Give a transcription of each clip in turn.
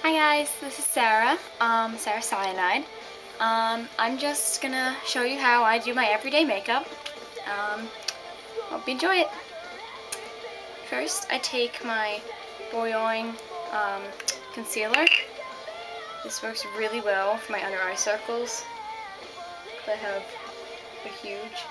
Hi guys, this is Sarah, Sarah Cyanide. I'm just gonna show you how I do my everyday makeup. Hope you enjoy it. First, I take my Boyoing concealer. This works really well for my under eye circles. I have a huge.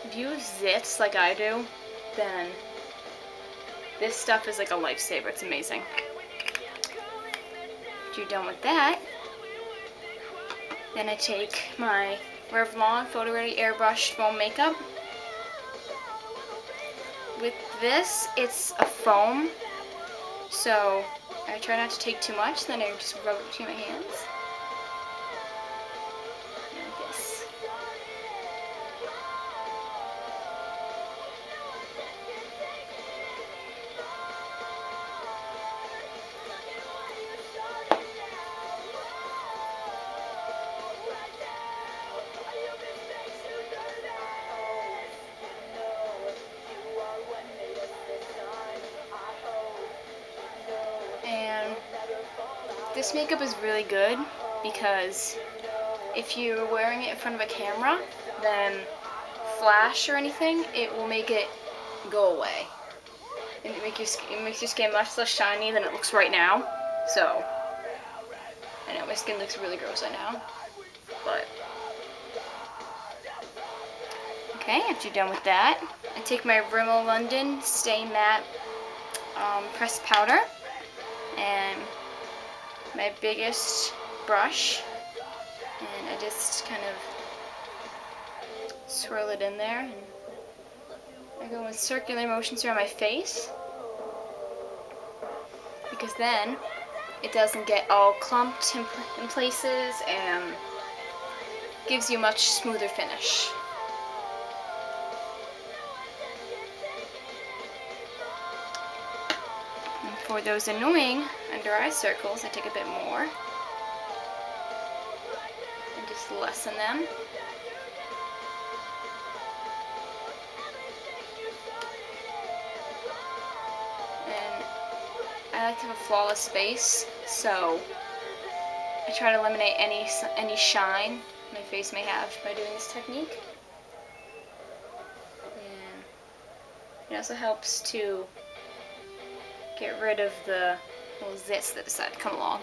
If you use zits like I do, then this stuff is like a lifesaver. It's amazing. If you're done with that, then I take my Revlon Photo Ready Airbrush Foam Makeup. With this, it's a foam, so I try not to take too much, then I just rub it between my hands. Like this. And this makeup is really good because if you're wearing it in front of a camera, then flash or anything, it will make it go away. And it makes your skin much less shiny than it looks right now. So, I know my skin looks really gross right now, but okay, after you're done with that, I take my Rimmel London Stay Matte pressed powder and my biggest brush, and I just kind of swirl it in there, and I go in circular motions around my face because then it doesn't get all clumped in places and gives you a much smoother finish. And for those annoying under eye circles, I take a bit more and just lessen them. And I like to have a flawless face, so I try to eliminate any shine my face may have by doing this technique. And it also helps to get rid of the little zits that decide to come along.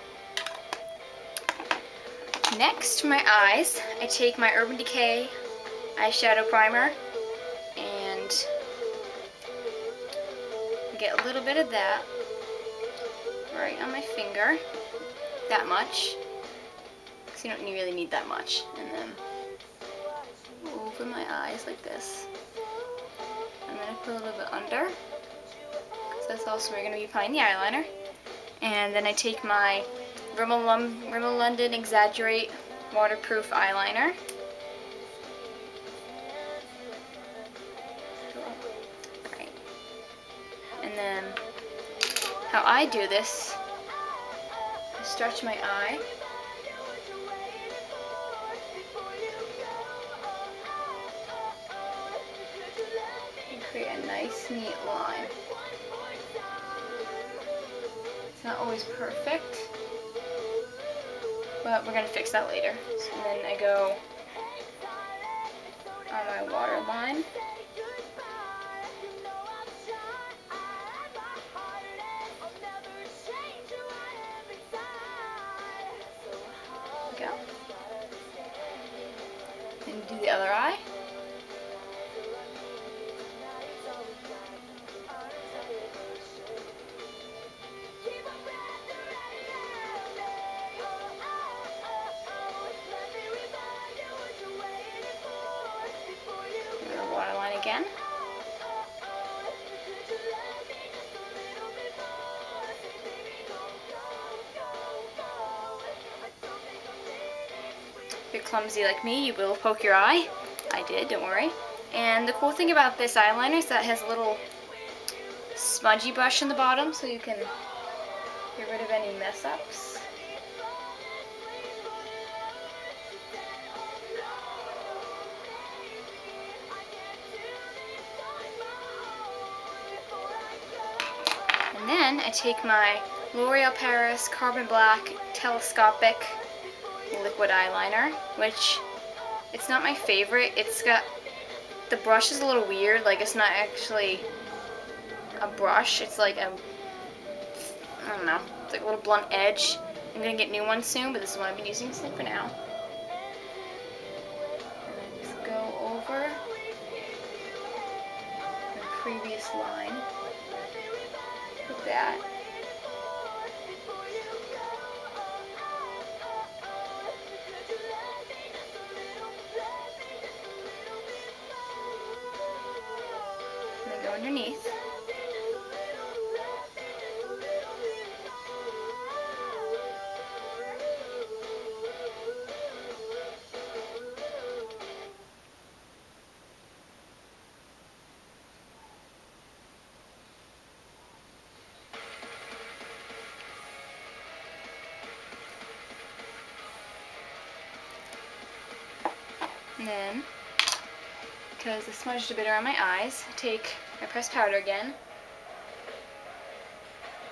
Next, for my eyes, I take my Urban Decay eyeshadow primer and get a little bit of that right on my finger, that much, because you don't really need that much, and then over my eyes like this. And then I put a little bit under, because that's also where you're going to be applying the eyeliner. And then I take my Rimmel London Exaggerate waterproof eyeliner. Right. And then how I do this, I stretch my eye. And create a nice, neat line. It's not always perfect, but we're going to fix that later. And then I go on my waterline. Go. And do the other eye. Waterline again. clumsy like me, you will poke your eye. I did, don't worry. And the cool thing about this eyeliner is that it has a little smudgy brush in the bottom, so you can get rid of any mess-ups. And then I take my L'Oreal Paris Carbon Black Telescopic Liquid Eyeliner, which it's not my favorite. It's got, the brush is a little weird, like it's not actually a brush, it's like a, I don't know, it's like a little blunt edge. I'm gonna get new ones soon, but this is what I've been using for now. And then just go over the previous line with that. And then go underneath. And then, because I smudged a bit around my eyes, take my pressed powder again,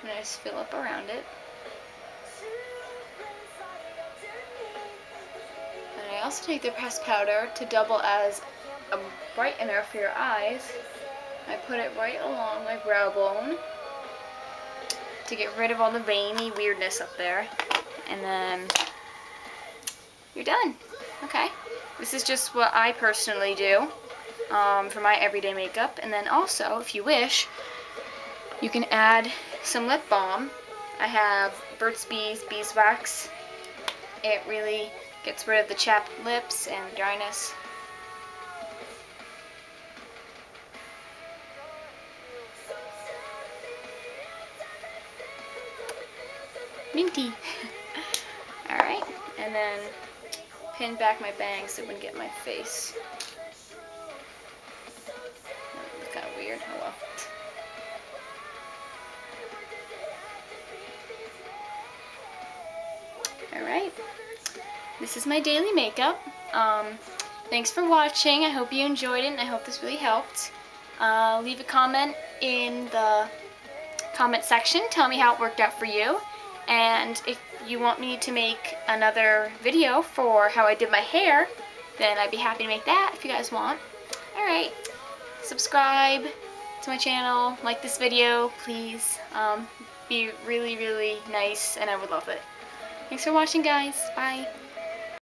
and I just fill up around it. And I also take the pressed powder to double as a brightener for your eyes. I put it right along my brow bone to get rid of all the veiny weirdness up there. And then you're done. Okay. This is just what I personally do for my everyday makeup. And then also, if you wish, you can add some lip balm. I have Burt's Bees Beeswax. It really gets rid of the chapped lips and dryness. Minty. Alright, and then pin back my bangs so it wouldn't get in my face. That's kind of weird. Oh well. Alright. This is my daily makeup. Thanks for watching. I hope you enjoyed it and I hope this really helped. Leave a comment in the comment section. Tell me how it worked out for you. And if you want me to make another video for how I did my hair, then I'd be happy to make that if you guys want. Alright, subscribe to my channel, like this video, please. Be really, really nice and I would love it. Thanks for watching, guys. Bye.